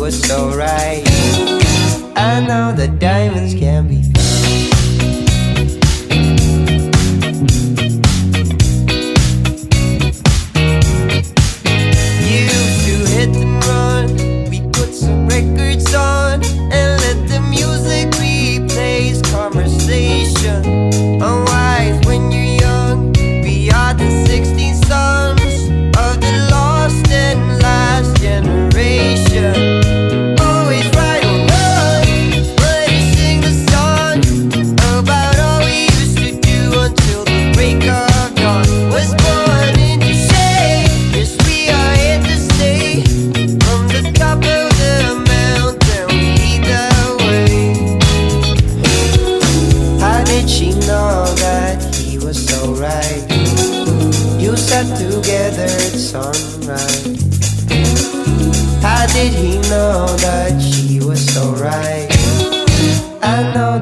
So right, I know that diamonds can be used to hit and run. We put some records on and let the music replace conversation. Unwise when you're young, we are the 16 sons of the lost and last generation. Together at sunrise. How did he know that she was so right? I know